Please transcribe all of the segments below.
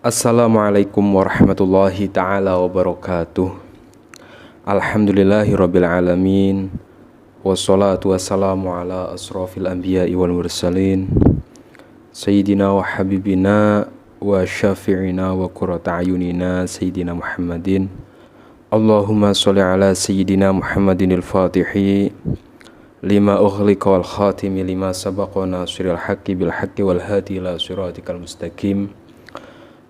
Assalamualaikum warahmatullahi ta'ala wabarakatuh. Alhamdulillahirabbil alamin. Wassalatu wassalamu ala asrafil anbiya'i wal mursalin Sayyidina wa habibina wa syafi'ina wa qurrata ayunina Sayyidina Muhammadin. Allahumma sholli ala Sayyidina Muhammadinil fatihi lima ughliqa wal khatimi lima sabaqa nasiril haqqi bil haqqi wal hadi ila siratikal mustaqim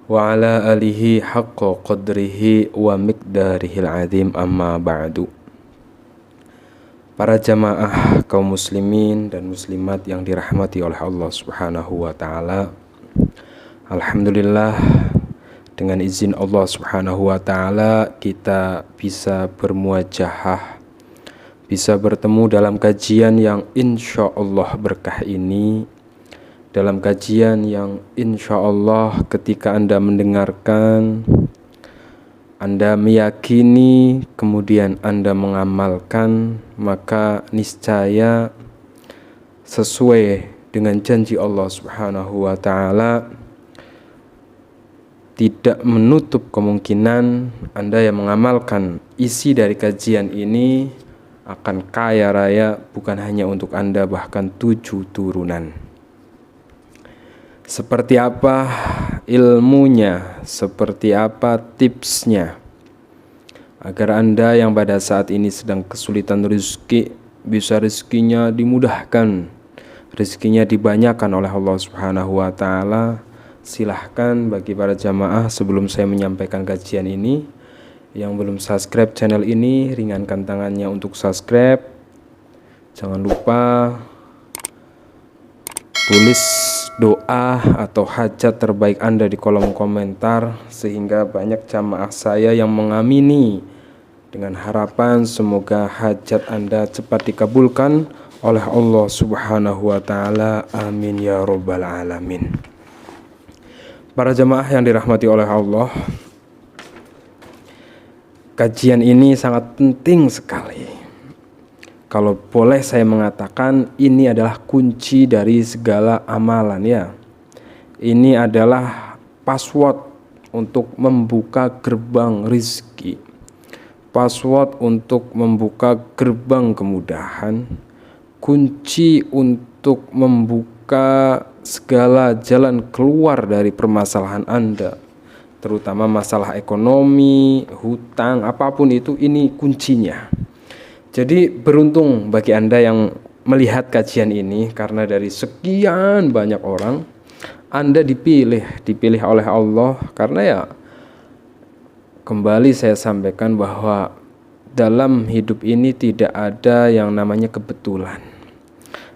wa ala alihi haqqa qadrihi wa miqdarihil azim, amma ba'du. Para jamaah kaum muslimin dan muslimat yang dirahmati oleh Allah Subhanahu wa taala. Alhamdulillah, dengan izin Allah Subhanahu wa taala kita bisa bermuajahah, bisa bertemu dalam kajian yang insya Allah berkah ini, dalam kajian yang insya Allah ketika Anda mendengarkan, Anda meyakini, kemudian Anda mengamalkan, maka niscaya sesuai dengan janji Allah Subhanahu wa taala, tidak menutup kemungkinan Anda yang mengamalkan isi dari kajian ini akan kaya raya, bukan hanya untuk Anda, bahkan 7 turunan. Seperti apa ilmunya, seperti apa tipsnya, agar Anda yang pada saat ini sedang kesulitan rezeki, bisa rezekinya dimudahkan, rezekinya dibanyakan oleh Allah Subhanahu wa taala. Silahkan bagi para jamaah, sebelum saya menyampaikan kajian ini, yang belum subscribe channel ini, ringankan tangannya untuk subscribe. Jangan lupa tulis doa atau hajat terbaik Anda di kolom komentar, sehingga banyak jamaah saya yang mengamini, dengan harapan semoga hajat Anda cepat dikabulkan oleh Allah Subhanahu wa taala. Amin ya rabbal alamin. Para jamaah yang dirahmati oleh Allah, kajian ini sangat penting sekali. Kalau boleh saya mengatakan, ini adalah kunci dari segala amalan ya. Ini adalah password untuk membuka gerbang rizki, password untuk membuka gerbang kemudahan, kunci untuk membuka segala jalan keluar dari permasalahan Anda, terutama masalah ekonomi, hutang, apapun itu, ini kuncinya. Jadi beruntung bagi Anda yang melihat kajian ini, karena dari sekian banyak orang Anda dipilih oleh Allah. Karena ya, kembali saya sampaikan bahwa dalam hidup ini tidak ada yang namanya kebetulan.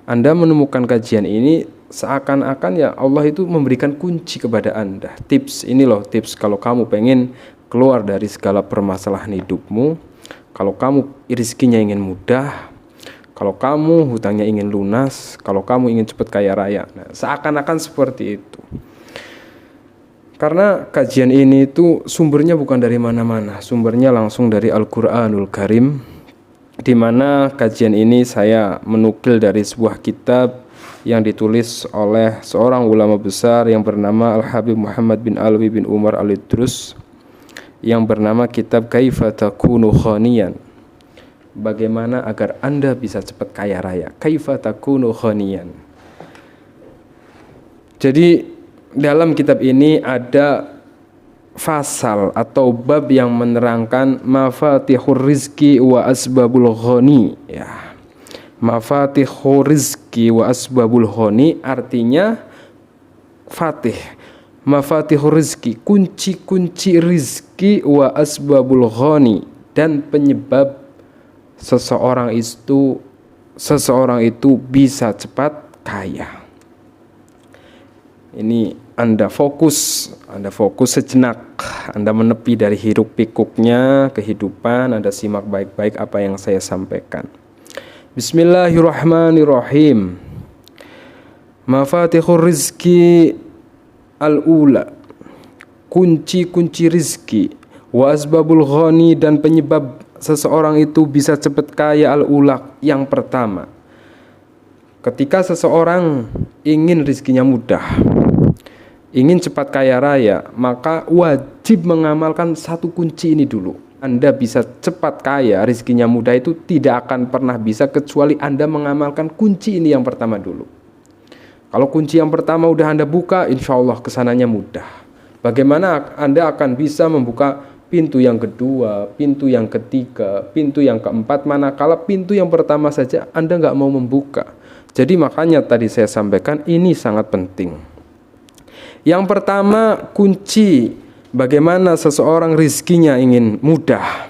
Anda menemukan kajian ini seakan-akan ya Allah itu memberikan kunci kepada Anda. Tips ini loh, tips kalau kamu pengen keluar dari segala permasalahan hidupmu, kalau kamu rezekinya ingin mudah, kalau kamu hutangnya ingin lunas, kalau kamu ingin cepat kaya raya. Nah, seakan-akan seperti itu. Karena kajian ini itu sumbernya bukan dari mana-mana, sumbernya langsung dari Al-Quranul Karim, di mana kajian ini saya menukil dari sebuah kitab yang ditulis oleh seorang ulama besar yang bernama Al-Habib Muhammad bin Alwi bin Umar Al-Idrus, yang bernama kitab Kaifa Takunu Khaniyan. Bagaimana agar Anda bisa cepat kaya raya. Kaifa Takunu Khaniyan. Jadi dalam kitab ini ada fasal atau bab yang menerangkan mafatihur rizki wa asbabul khani ya. Mafatihur rizki wa asbabul khani artinya fatih, mafatihur rizki, kunci-kunci rizki, wa asbabul khani, dan penyebab seseorang itu bisa cepat kaya. Ini Anda fokus sejenak, Anda menepi dari hiruk pikuknya kehidupan, Anda simak baik-baik apa yang saya sampaikan. Bismillahirrahmanirrahim. Mafatihur rizki al-ula, kunci-kunci rizki, wa asbabul ghani, dan penyebab seseorang itu bisa cepat kaya al-ula, yang pertama. Ketika seseorang ingin rizkinya mudah, ingin cepat kaya raya, maka wajib mengamalkan satu kunci ini dulu. Anda bisa cepat kaya, rezekinya mudah itu tidak akan pernah bisa kecuali Anda mengamalkan kunci ini yang pertama dulu. Kalau kunci yang pertama udah Anda buka, insya Allah kesananya mudah. Bagaimana Anda akan bisa membuka pintu yang kedua, pintu yang ketiga, pintu yang keempat, manakala pintu yang pertama saja Anda nggak mau membuka. Jadi makanya tadi saya sampaikan ini sangat penting. Yang pertama, kunci bagaimana seseorang rizkinya ingin mudah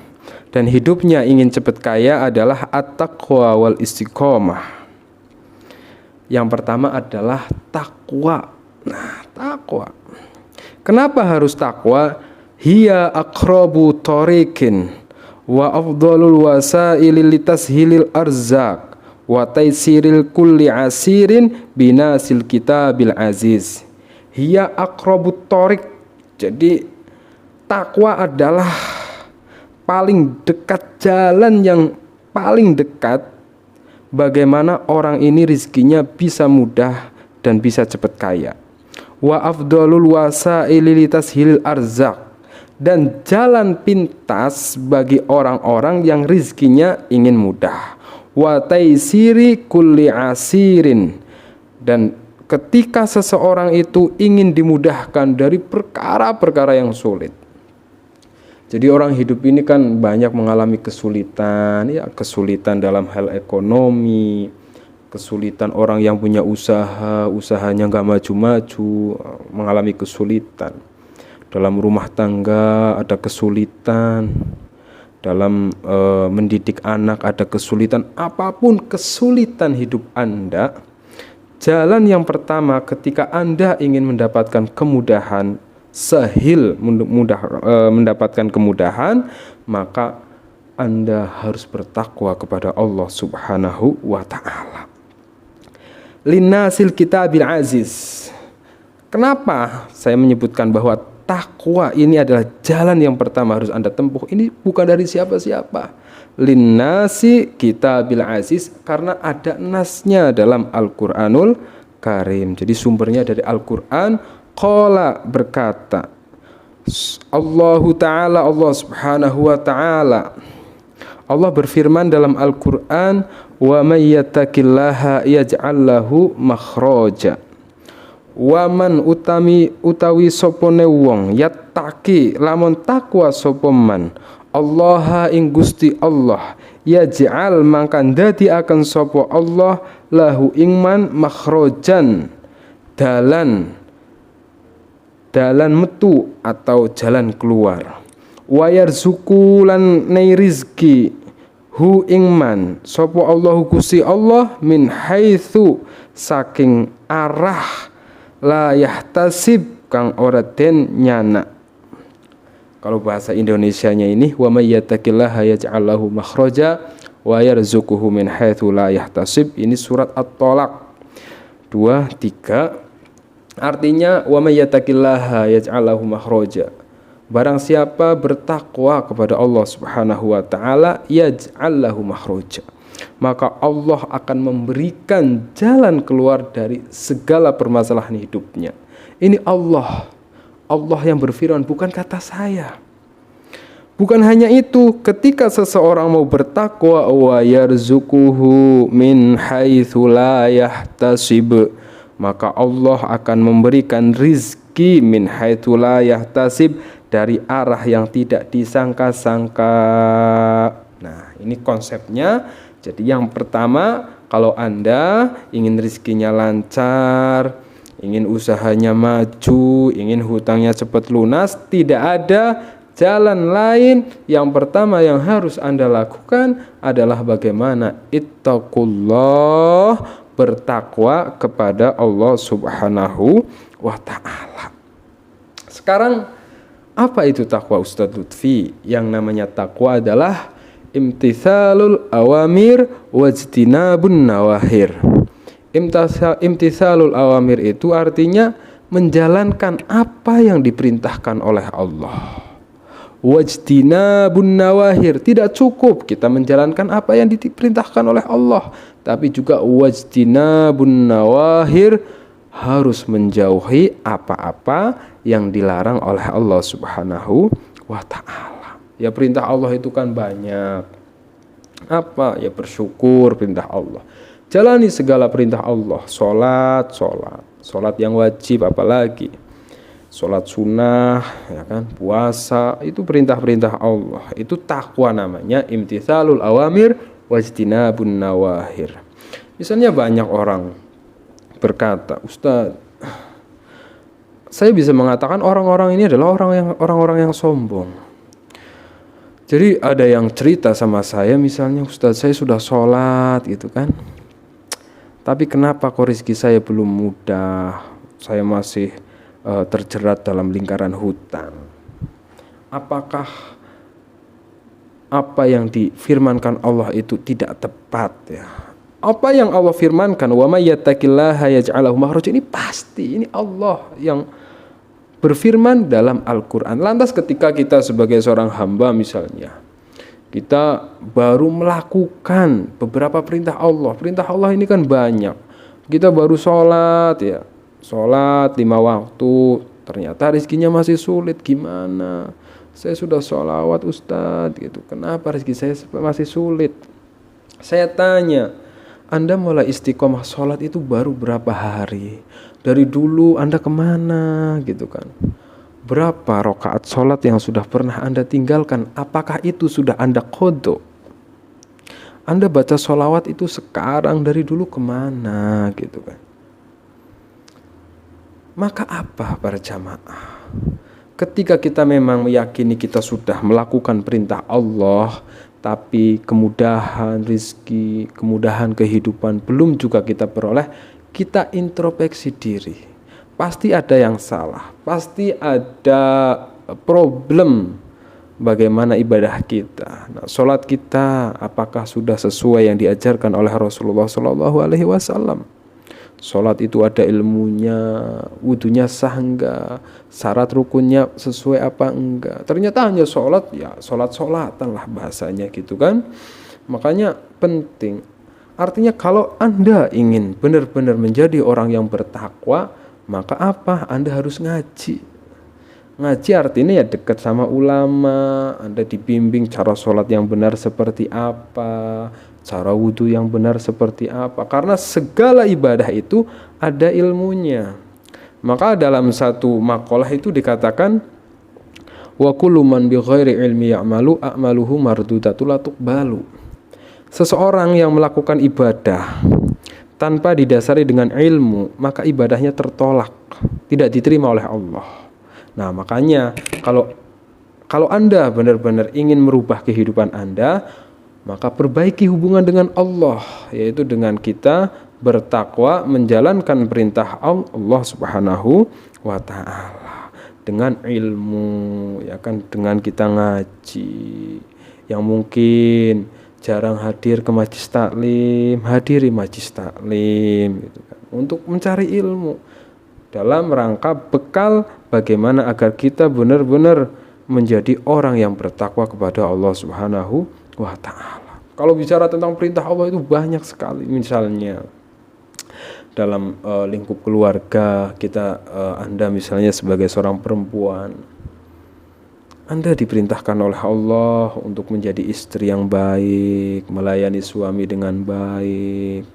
dan hidupnya ingin cepat kaya adalah at-taqwa wal istiqomah. Yang pertama adalah takwa. Nah, takwa. Kenapa harus takwa? Hiya aqrabu tariqin wa afdalul wasaili litashilil arzaq wa taysiril kulli asirin binasil kitabil aziz. Hiya aqrabut tariq. Jadi takwa adalah paling dekat, jalan yang paling dekat bagaimana orang ini rezekinya bisa mudah dan bisa cepat kaya. Wa afdalul wasaili litashilil arzaq, dan jalan pintas bagi orang-orang yang rezekinya ingin mudah. Wa taysiri kulli asirin, dan ketika seseorang itu ingin dimudahkan dari perkara-perkara yang sulit. Jadi orang hidup ini kan banyak mengalami kesulitan, ya kesulitan dalam hal ekonomi, kesulitan orang yang punya usaha, usahanya nggak maju-maju, mengalami kesulitan. Dalam rumah tangga ada kesulitan, dalam mendidik anak ada kesulitan. Apapun kesulitan hidup Anda, jalan yang pertama ketika Anda ingin mendapatkan kemudahan, mendapatkan kemudahan, maka Anda harus bertakwa kepada Allah Subhanahu wa ta'ala. Linnasil kitabil aziz. Kenapa saya menyebutkan bahwa takwa ini adalah jalan yang pertama harus Anda tempuh? Ini bukan dari siapa-siapa. Linnasi kitabil aziz, karena ada nasnya dalam Al-Qur'anul Karim. Jadi sumbernya dari Al-Qur'an. Qala, berkata Allahu ta'ala, Allah subhanahu wa ta'ala, Allah berfirman dalam Al-Qur'an, wa may yattaqillaha yaj'al lahu makhraja. Wa man utawi sopone wong yattaqi lamun takwa sapa man Allah ing Gusti Allah, yaj'al mangkan dadi akan sapa Allah lahu ing man makhrajan, dalan metu atau jalan keluar. Wa yarzuqu lan nei rizki hu ing man sapa Allah Gusti Allah min haitsu saking arah la yahtasib kang ora den nyana. Kalau bahasa Indonesianya ini, wa may yattaqillaha yaj'al lahu makhraja wa yarzuquhu min haitsu la yahtasib. Ini surat At-Thalaq 2:3. Artinya wa may yattaqillaha yaj'al lahu makhraja. Barang siapa bertakwa kepada Allah Subhanahu wa taala, yaj'al lahu makhraja, maka Allah akan memberikan jalan keluar dari segala permasalahan hidupnya. Ini Allah yang berfirman, bukan kata saya. Bukan hanya itu, ketika seseorang mau bertakwa, wa yarzuquhu min haitsu la yahtasib, maka Allah akan memberikan rizki min haitsu la yahtasib, dari arah yang tidak disangka-sangka. Nah, ini konsepnya. Jadi yang pertama, kalau Anda ingin rezekinya lancar, ingin usahanya maju, ingin hutangnya cepat lunas, tidak ada jalan lain. Yang pertama yang harus Anda lakukan adalah bagaimana ittaqullah, bertakwa kepada Allah Subhanahu wa ta'ala. Sekarang apa itu takwa, Ustadz Lutfi? Yang namanya takwa adalah imtithalul awamir wajtinabun nawahir. Imtithalul awamir itu artinya menjalankan apa yang diperintahkan oleh Allah. Wajtinabun nawahir, tidak cukup kita menjalankan apa yang diperintahkan oleh Allah, tapi juga wajtinabun nawahir, harus menjauhi apa-apa yang dilarang oleh Allah Subhanahu wa ta'ala. Ya perintah Allah itu kan banyak. Apa? Ya bersyukur perintah Allah. Jalani segala perintah Allah. Sholat yang wajib, apalagi sholat sunnah, ya kan, puasa, itu perintah-perintah Allah. Itu takwa namanya, imtithalul awamir wajtinabun nawahir. Misalnya banyak orang berkata, Ustaz, saya bisa mengatakan orang-orang ini adalah orang-orang yang sombong. Jadi ada yang cerita sama saya, misalnya, Ustaz, saya sudah sholat gitu kan, tapi kenapa kok rezeki saya belum mudah, saya masih terjerat dalam lingkaran hutang. Apakah apa yang difirmankan Allah itu tidak tepat ya? Apa yang Allah firmankan, wa may yattaqillaha yaj'al lahu makhraja, ini pasti, ini Allah yang berfirman dalam Al-Qur'an. Lantas ketika kita sebagai seorang hamba misalnya, kita baru melakukan beberapa perintah Allah. Perintah Allah ini kan banyak. Kita baru sholat ya, sholat 5 waktu, ternyata rezekinya masih sulit, gimana? Saya sudah sholawat Ustadz gitu, kenapa rezeki saya masih sulit? Saya tanya, Anda mulai istiqomah sholat itu baru berapa hari? Dari dulu Anda kemana gitu kan? Berapa rakaat sholat yang sudah pernah Anda tinggalkan? Apakah itu sudah Anda qadha? Anda baca sholawat itu sekarang, dari dulu kemana gitu kan? Maka apa para jamaah? Ketika kita memang meyakini kita sudah melakukan perintah Allah, tapi kemudahan rezeki, kemudahan kehidupan belum juga kita peroleh, kita introspeksi diri. Pasti ada yang salah, pasti ada problem bagaimana ibadah kita. Nah, sholat kita apakah sudah sesuai yang diajarkan oleh Rasulullah SAW? Sholat itu ada ilmunya, wudunya sah enggak, syarat rukunnya sesuai apa enggak. Ternyata hanya sholat, ya sholat-sholatan lah bahasanya gitu kan. Makanya penting. Artinya kalau Anda ingin benar-benar menjadi orang yang bertakwa, maka apa? Anda harus ngaji. Ngaji artinya ya dekat sama ulama, Anda dibimbing cara sholat yang benar seperti apa, cara wudhu yang benar seperti apa. Karena segala ibadah itu ada ilmunya. Maka dalam satu makalah itu dikatakan, wa kullu man bi ghairi ilmi ya'malu a'maluhu mardudatul la tuqbalu. Seseorang yang melakukan ibadah tanpa didasari dengan ilmu, maka ibadahnya tertolak, tidak diterima oleh Allah. Nah, makanya kalau Anda benar-benar ingin merubah kehidupan Anda, maka perbaiki hubungan dengan Allah, yaitu dengan kita bertakwa, menjalankan perintah Allah Subhanahu wa ta'ala dengan ilmu, ya kan, dengan kita ngaji. Yang mungkin jarang hadir ke majlis taklim, hadiri majlis taklim gitu kan, untuk mencari ilmu dalam rangka bekal bagaimana agar kita benar-benar menjadi orang yang bertakwa kepada Allah Subhanahu wa ta'ala. Kalau bicara tentang perintah Allah itu banyak sekali. Misalnya dalam lingkup keluarga kita, Anda misalnya sebagai seorang perempuan, Anda diperintahkan oleh Allah untuk menjadi istri yang baik, melayani suami dengan baik,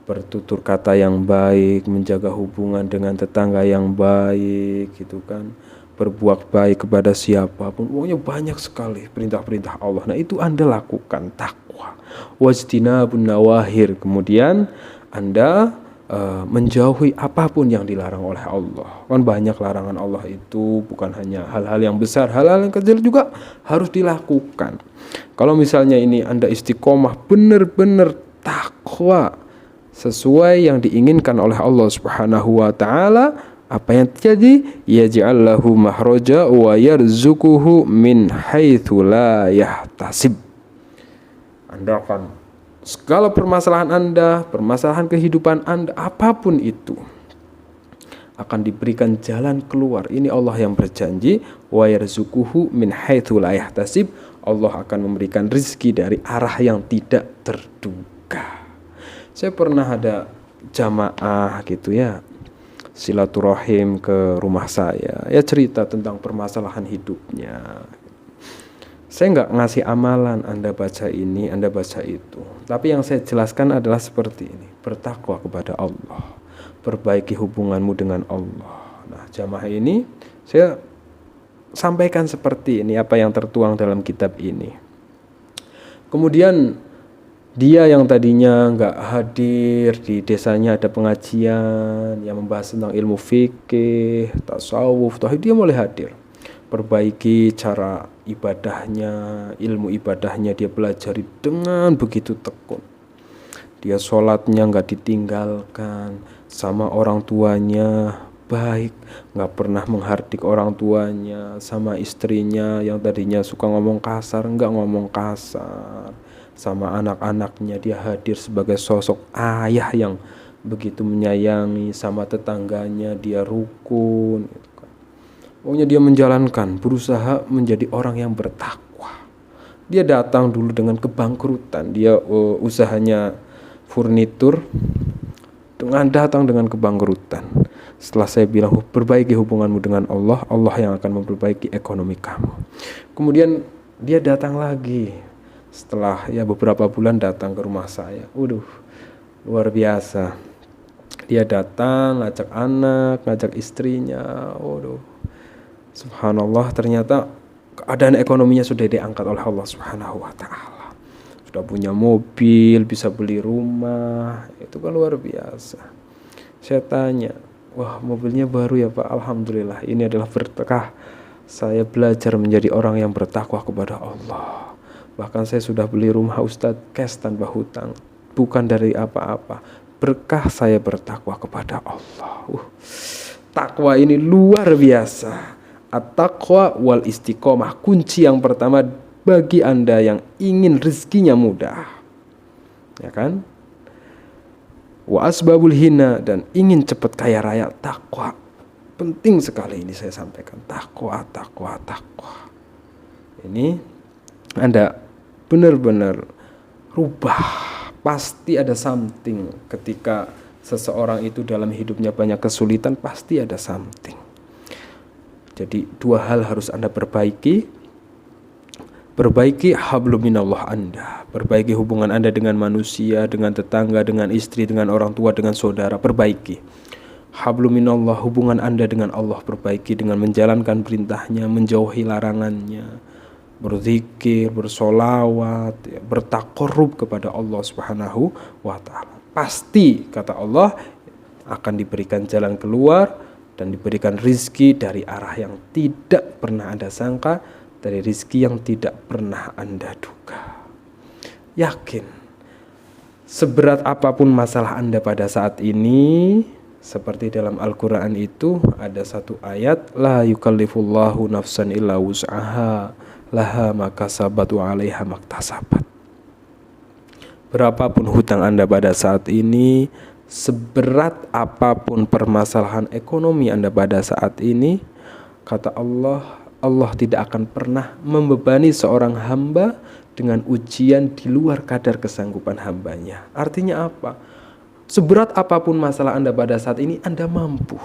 bertutur kata yang baik, menjaga hubungan dengan tetangga yang baik gitu kan, berbuat baik kepada siapapun. Pokoknya banyak sekali perintah-perintah Allah. Nah, itu Anda lakukan, takwa, wajtinabun nawahir. Kemudian Anda menjauhi apapun yang dilarang oleh Allah. Kan banyak larangan Allah itu, bukan hanya hal-hal yang besar, hal-hal yang kecil juga harus dilakukan. Kalau misalnya ini Anda istiqomah, benar-benar takwa sesuai yang diinginkan oleh Allah Subhanahu wa ta'ala, apa yang terjadi? Yaj'al lahu makhraja wa yarzuquhu min haitsu la yahtasib. Anda akan, segala permasalahan Anda, permasalahan kehidupan Anda, apapun itu, akan diberikan jalan keluar. Ini Allah yang berjanji, wa yarzuquhu min haitsu la yahtasib. Allah akan memberikan rezeki dari arah yang tidak terduga. Saya pernah ada jamaah gitu ya, silaturahim ke rumah saya, ya cerita tentang permasalahan hidupnya. Saya nggak ngasih amalan, Anda baca ini, Anda baca itu. Tapi yang saya jelaskan adalah seperti ini. Bertakwa kepada Allah. Perbaiki hubunganmu dengan Allah. Nah, jamaah ini saya sampaikan seperti ini apa yang tertuang dalam kitab ini. Kemudian dia yang tadinya nggak hadir di desanya ada pengajian yang membahas tentang ilmu fikih, tasawuf, tauhid, dia mulai hadir. Perbaiki cara ibadahnya, ilmu ibadahnya dia pelajari dengan begitu tekun. Dia sholatnya nggak ditinggalkan, sama orang tuanya baik, nggak pernah menghardik orang tuanya, sama istrinya yang tadinya suka ngomong kasar, nggak ngomong kasar, sama anak-anaknya dia hadir sebagai sosok ayah yang begitu menyayangi, sama tetangganya dia rukun. Pokoknya dia menjalankan, berusaha menjadi orang yang bertakwa. Dia datang dulu dengan kebangkrutan. Dia usahanya furnitur, dengan datang dengan kebangkrutan. Setelah saya bilang perbaiki hubunganmu dengan Allah, Allah yang akan memperbaiki ekonomi kamu. Kemudian dia datang lagi. Setelah ya beberapa bulan datang ke rumah saya. Luar biasa. Dia datang, ngajak anak, ngajak istrinya. Subhanallah, ternyata keadaan ekonominya sudah diangkat oleh Allah Subhanahu wa ta'ala. Sudah punya mobil, bisa beli rumah. Itu kan luar biasa. Saya tanya, wah mobilnya baru ya Pak? Alhamdulillah, ini adalah berkah. Saya belajar menjadi orang yang bertakwa kepada Allah. Bahkan saya sudah beli rumah Ustadz cash tanpa hutang. Bukan dari apa-apa. Berkah saya bertakwa kepada Allah. Takwa ini luar biasa. At-taqwa wal istiqomah, kunci yang pertama bagi Anda yang ingin rezekinya mudah, ya kan? Wa asbabul hina, dan ingin cepat kaya raya, takwa. Penting sekali ini saya sampaikan, takwa. Ini Anda benar-benar rubah. Pasti ada something ketika seseorang itu dalam hidupnya banyak kesulitan, pasti ada something. Jadi dua hal harus Anda perbaiki. Perbaiki hablum minallah Anda. Perbaiki hubungan Anda dengan manusia, dengan tetangga, dengan istri, dengan orang tua, dengan saudara. Perbaiki hablum minallah, hubungan Anda dengan Allah. Perbaiki dengan menjalankan perintahnya, menjauhi larangannya, berzikir, bersolawat, bertakarrub kepada Allah Subhanahu wa ta'ala. Pasti kata Allah akan diberikan jalan keluar dan diberikan rizki dari arah yang tidak pernah Anda sangka, dari rizki yang tidak pernah Anda duga. Yakin, seberat apapun masalah Anda pada saat ini, seperti dalam Al-Quran itu ada satu ayat, la yukallifullahu nafsan illa wus'aha, laha makasabat wa 'alaiha maktasabat. Berapapun hutang Anda pada saat ini, seberat apapun permasalahan ekonomi Anda pada saat ini, kata Allah, Allah tidak akan pernah membebani seorang hamba dengan ujian di luar kadar kesanggupan hambanya. Artinya apa? Seberat apapun masalah Anda pada saat ini, Anda mampu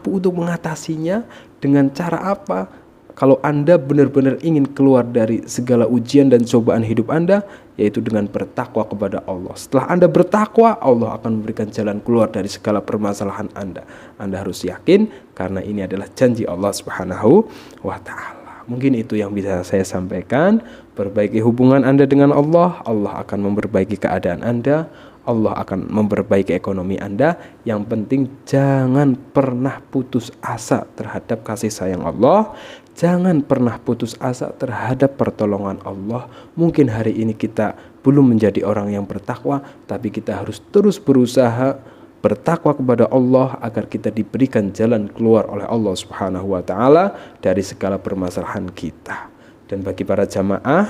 untuk mengatasinya. Dengan cara apa? Kalau Anda benar-benar ingin keluar dari segala ujian dan cobaan hidup Anda, yaitu dengan bertakwa kepada Allah. Setelah Anda bertakwa, Allah akan memberikan jalan keluar dari segala permasalahan Anda. Anda harus yakin, karena ini adalah janji Allah Subhanahu wa ta'ala. Mungkin itu yang bisa saya sampaikan. Perbaiki hubungan Anda dengan Allah, Allah akan memperbaiki keadaan Anda, Allah akan memperbaiki ekonomi Anda. Yang penting jangan pernah putus asa terhadap kasih sayang Allah. Jangan pernah putus asa terhadap pertolongan Allah. Mungkin hari ini kita belum menjadi orang yang bertakwa, tapi kita harus terus berusaha bertakwa kepada Allah agar kita diberikan jalan keluar oleh Allah Subhanahu wa ta'ala dari segala permasalahan kita. Dan bagi para jamaah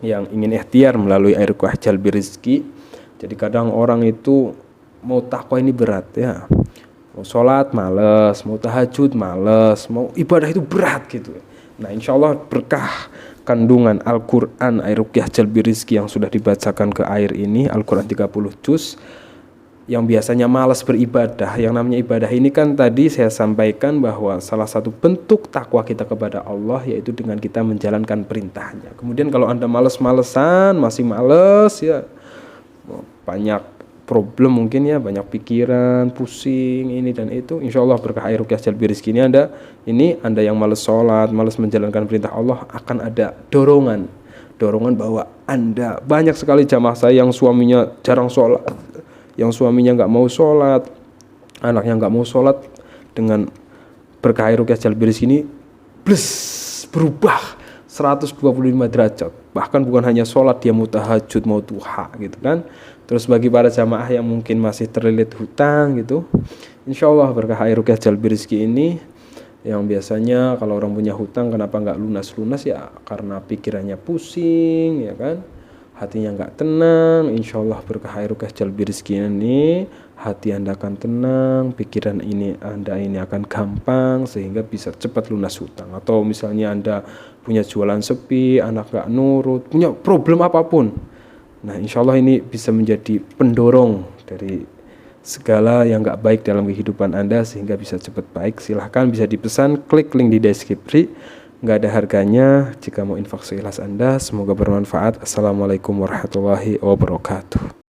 yang ingin ikhtiar melalui Ruqyah Jalbi Rizki, jadi kadang orang itu mau takwa ini berat ya. Mau sholat males, mau tahajud males, mau ibadah itu berat gitu. Nah insya Allah berkah kandungan Al-Quran Ruqyah Jalbi Rizki yang sudah dibacakan ke air ini, Al-Quran 30 juz, yang biasanya malas beribadah. Yang namanya ibadah ini kan tadi saya sampaikan bahwa salah satu bentuk takwa kita kepada Allah yaitu dengan kita menjalankan perintahnya. Kemudian kalau Anda males-malesan, masih males ya, banyak problem mungkin ya, banyak pikiran, pusing ini dan itu. Insya Allah berkah air ruqyah jalbi rizki ini Anda yang males sholat, males menjalankan perintah Allah, akan ada dorongan bahwa Anda, banyak sekali jamaah saya yang suaminya jarang sholat, yang suaminya nggak mau sholat, anaknya nggak mau sholat, dengan berkah air ruqyah jalbi rizki ini berubah 125 derajat. Bahkan bukan hanya sholat, dia mau tahajud, mau duha gitu kan. Terus bagi para jamaah yang mungkin masih terlilit hutang gitu, insya Allah berkah air ruqyah jalbi rizki ini, yang biasanya kalau orang punya hutang kenapa nggak lunas-lunas ya karena pikirannya pusing ya kan, hatinya nggak tenang. Insya Allah berkah air ruqyah jalbi rizki ini, hati Anda akan tenang, pikiran Anda ini akan gampang sehingga bisa cepat lunas hutang. Atau misalnya Anda punya jualan sepi, anak nggak nurut, punya problem apapun, nah insya Allah ini bisa menjadi pendorong dari segala yang nggak baik dalam kehidupan Anda sehingga bisa cepat baik. Silahkan bisa dipesan, klik link di deskripsi, nggak ada harganya jika mau infak seikhlas Anda. Semoga bermanfaat. Assalamualaikum warahmatullahi wabarakatuh.